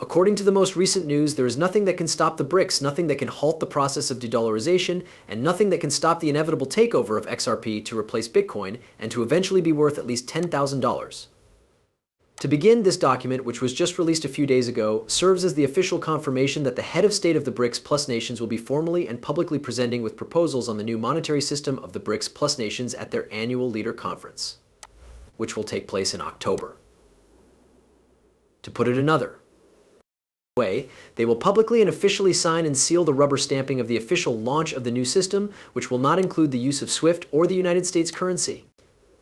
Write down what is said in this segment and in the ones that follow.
According to the most recent news, there is nothing that can stop the Brics, nothing that can halt the process of de-dollarization, and nothing that can stop the inevitable takeover of XRP to replace Bitcoin and to eventually be worth at least $10,000. To begin, this document, which was just released a few days ago, serves as the official confirmation that the head of state of the BRICS Plus nations will be formally and publicly presenting with proposals on the new monetary system of the BRICS Plus nations at their annual leader conference, which will take place in October. To put it another way, they will publicly and officially sign and seal the rubber stamping of the official launch of the new system, which will not include the use of SWIFT or the United States currency.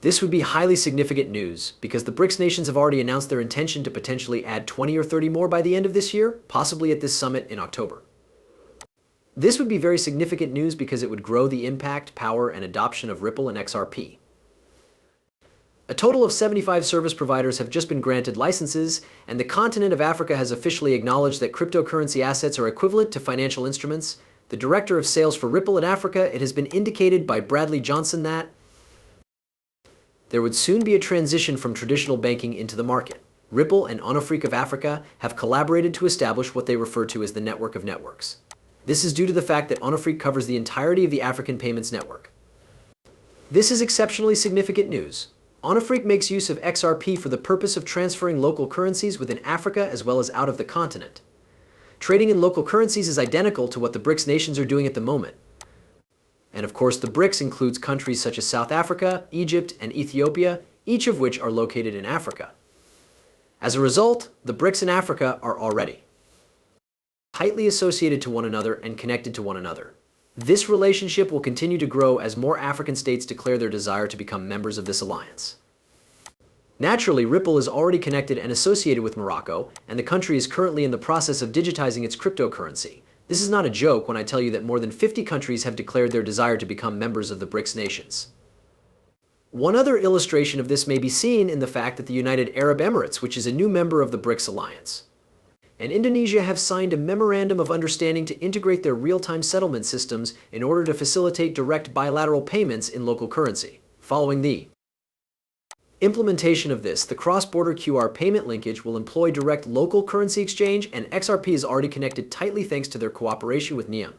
This would be highly significant news because the BRICS nations have already announced their intention to potentially add 20 or 30 more by the end of this year, possibly at this summit in October. This would be very significant news because it would grow the impact, power, and adoption of Ripple and XRP. A total of 75 service providers have just been granted licenses, and the continent of Africa has officially acknowledged that cryptocurrency assets are equivalent to financial instruments. The director of sales for Ripple in Africa, it has been indicated by Bradley Johnson that there would soon be a transition from traditional banking into the market. Ripple and Onafrique of Africa have collaborated to establish what they refer to as the network of networks. This is due to the fact that Onafrique covers the entirety of the African payments network. This is exceptionally significant news. Onafrique makes use of XRP for the purpose of transferring local currencies within Africa as well as out of the continent. Trading in local currencies is identical to what the BRICS nations are doing at the moment. And of course, the BRICS includes countries such as South Africa, Egypt, and Ethiopia, each of which are located in Africa. As a result, the BRICS in Africa are already tightly associated to one another and connected to one another. This relationship will continue to grow as more African states declare their desire to become members of this alliance. Naturally, Ripple is already connected and associated with Morocco, and the country is currently in the process of digitizing its cryptocurrency. This is not a joke when I tell you that more than 50 countries have declared their desire to become members of the BRICS nations. One other illustration of this may be seen in the fact that the United Arab Emirates, which is a new member of the BRICS alliance, and Indonesia have signed a memorandum of understanding to integrate their real-time settlement systems in order to facilitate direct bilateral payments in local currency. Following the implementation of this, the cross-border QR payment linkage will employ direct local currency exchange, and XRP is already connected tightly thanks to their cooperation with NIAM.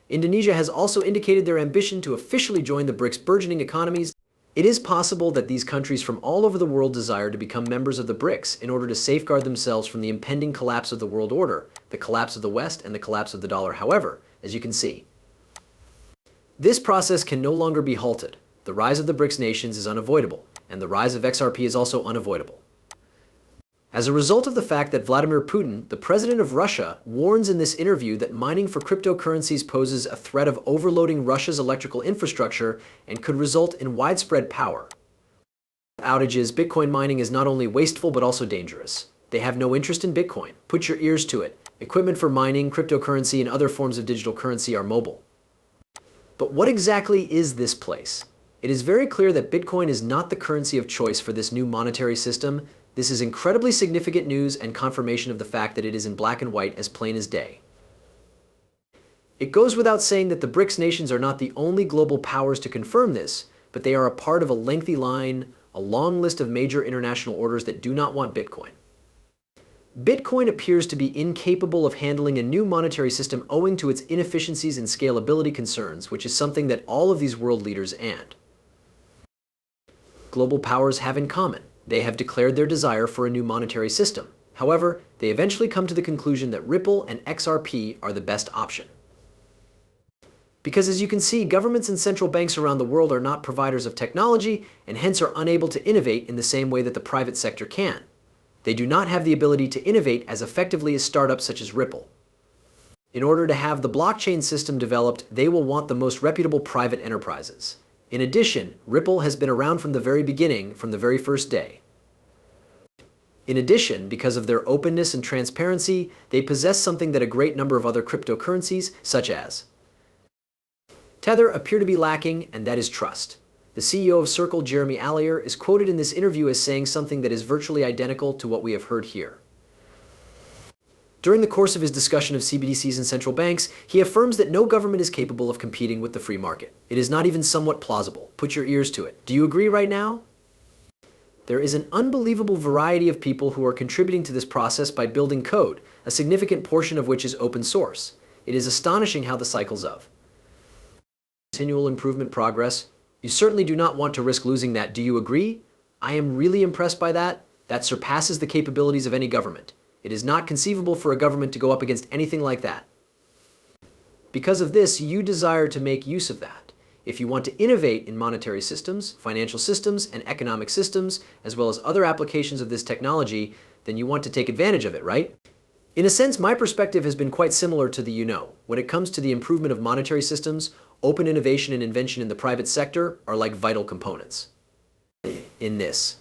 Indonesia has also indicated their ambition to officially join the BRICS burgeoning economies. It is possible that these countries from all over the world desire to become members of the BRICS in order to safeguard themselves from the impending collapse of the world order, the collapse of the West, and the collapse of the dollar. However, as you can see, this process can no longer be halted. The rise of the BRICS nations is unavoidable, and the rise of XRP is also unavoidable. As a result of the fact that Vladimir Putin, the president of Russia, warns in this interview that mining for cryptocurrencies poses a threat of overloading Russia's electrical infrastructure and could result in widespread power outages, Bitcoin mining is not only wasteful but also dangerous. They have no interest in Bitcoin. Put your ears to it. Equipment for mining, cryptocurrency, and other forms of digital currency are mobile. But what exactly is this place? It is very clear that Bitcoin is not the currency of choice for this new monetary system. This is incredibly significant news and confirmation of the fact that it is in black and white as plain as day. It goes without saying that the BRICS nations are not the only global powers to confirm this, but they are a part of a lengthy line, a long list of major international orders that do not want Bitcoin. Bitcoin appears to be incapable of handling a new monetary system owing to its inefficiencies and scalability concerns, which is something that all of these world leaders and global powers have in common. They have declared their desire for a new monetary system. However, they eventually come to the conclusion that Ripple and XRP are the best option. Because as you can see, governments and central banks around the world are not providers of technology and hence are unable to innovate in the same way that the private sector can. They do not have the ability to innovate as effectively as startups such as Ripple. In order to have the blockchain system developed, they will want the most reputable private enterprises. In addition, Ripple has been around from the very beginning, from the very first day. In addition, because of their openness and transparency, they possess something that a great number of other cryptocurrencies, such as Tether, appear to be lacking, and that is trust. The CEO of Circle, Jeremy Allaire, is quoted in this interview as saying something that is virtually identical to what we have heard here. During the course of his discussion of CBDCs and central banks, he affirms that no government is capable of competing with the free market. It is not even somewhat plausible. Put your ears to it. Do you agree right now? There is an unbelievable variety of people who are contributing to this process by building code, a significant portion of which is open source. It is astonishing how the cycles of continual improvement progress. You certainly do not want to risk losing that. Do you agree? I am really impressed by that. That surpasses the capabilities of any government. It is not conceivable for a government to go up against anything like that. Because of this, you desire to make use of that. If you want to innovate in monetary systems, financial systems, and economic systems, as well as other applications of this technology, then you want to take advantage of it, right? In a sense, my perspective has been quite similar to the When it comes to the improvement of monetary systems, open innovation and invention in the private sector are like vital components. In this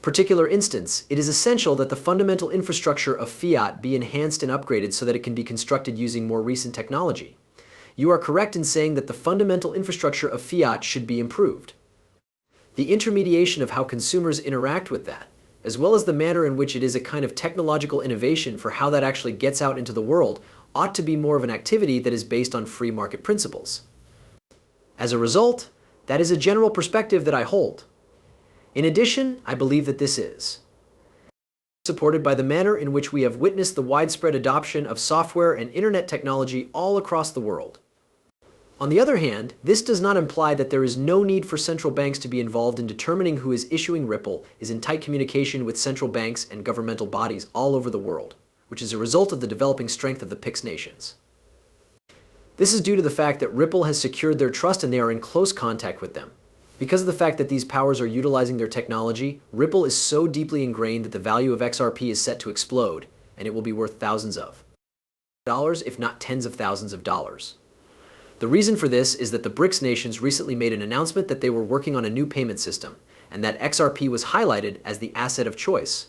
particular instance, it is essential that the fundamental infrastructure of fiat be enhanced and upgraded so that it can be constructed using more recent technology. You are correct in saying that the fundamental infrastructure of fiat should be improved. The intermediation of how consumers interact with that, as well as the manner in which it is a kind of technological innovation for how that actually gets out into the world, ought to be more of an activity that is based on free market principles. As a result, that is a general perspective that I hold. In addition, I believe that this is supported by the manner in which we have witnessed the widespread adoption of software and internet technology all across the world. On the other hand, this does not imply that there is no need for central banks to be involved in determining who is issuing Ripple is in tight communication with central banks and governmental bodies all over the world, which is a result of the developing strength of the Brics nations. This is due to the fact that Ripple has secured their trust and they are in close contact with them. Because of the fact that these powers are utilizing their technology, Ripple is so deeply ingrained that the value of XRP is set to explode, and it will be worth thousands of dollars, if not tens of thousands of dollars. The reason for this is that the Brics nations recently made an announcement that they were working on a new payment system, and that XRP was highlighted as the asset of choice.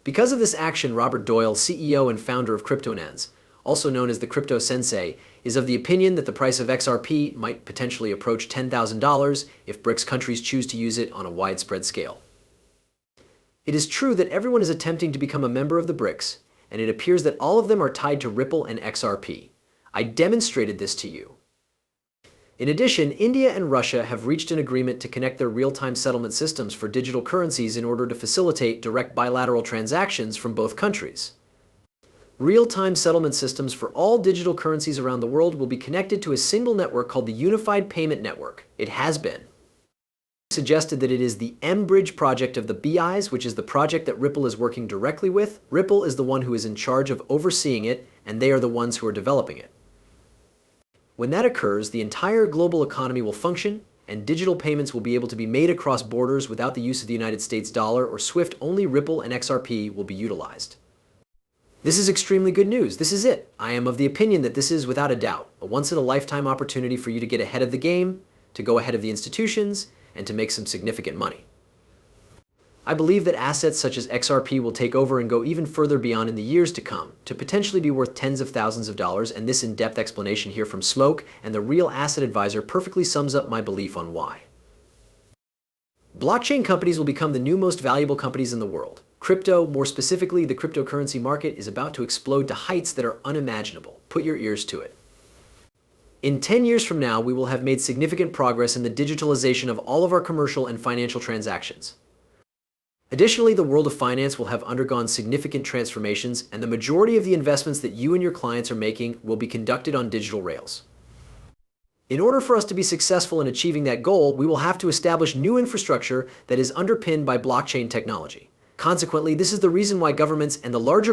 Because of this action, Robert Doyle, CEO and founder of CryptoNands, also known as the Crypto Sensei, is of the opinion that the price of XRP might potentially approach $10,000 if Brics countries choose to use it on a widespread scale. It is true that everyone is attempting to become a member of the Brics, and it appears that all of them are tied to Ripple and XRP. I demonstrated this to you. In addition, India and Russia have reached an agreement to connect their real-time settlement systems for digital currencies in order to facilitate direct bilateral transactions from both countries. Real-time settlement systems for all digital currencies around the world will be connected to a single network called the Unified Payment Network. It has been suggested that it is the M-Bridge project of the BIs, which is the project that Ripple is working directly with. Ripple is the one who is in charge of overseeing it, and they are the ones who are developing it. When that occurs, the entire global economy will function, and digital payments will be able to be made across borders without the use of the United States dollar or SWIFT. Only Ripple and XRP will be utilized. This is extremely good news. This is it. I am of the opinion that this is, without a doubt, a once-in-a-lifetime opportunity for you to get ahead of the game, to go ahead of the institutions, and to make some significant money. I believe that assets such as XRP will take over and go even further beyond in the years to come, to potentially be worth tens of thousands of dollars, and this in-depth explanation here from Smoke and the Real Asset Advisor perfectly sums up my belief on why. Blockchain companies will become the new most valuable companies in the world. Crypto, more specifically the cryptocurrency market, is about to explode to heights that are unimaginable. Put your ears to it. In 10 years from now, we will have made significant progress in the digitalization of all of our commercial and financial transactions. Additionally, the world of finance will have undergone significant transformations, and the majority of the investments that you and your clients are making will be conducted on digital rails. In order for us to be successful in achieving that goal, we will have to establish new infrastructure that is underpinned by blockchain technology. Consequently, this is the reason why governments and the larger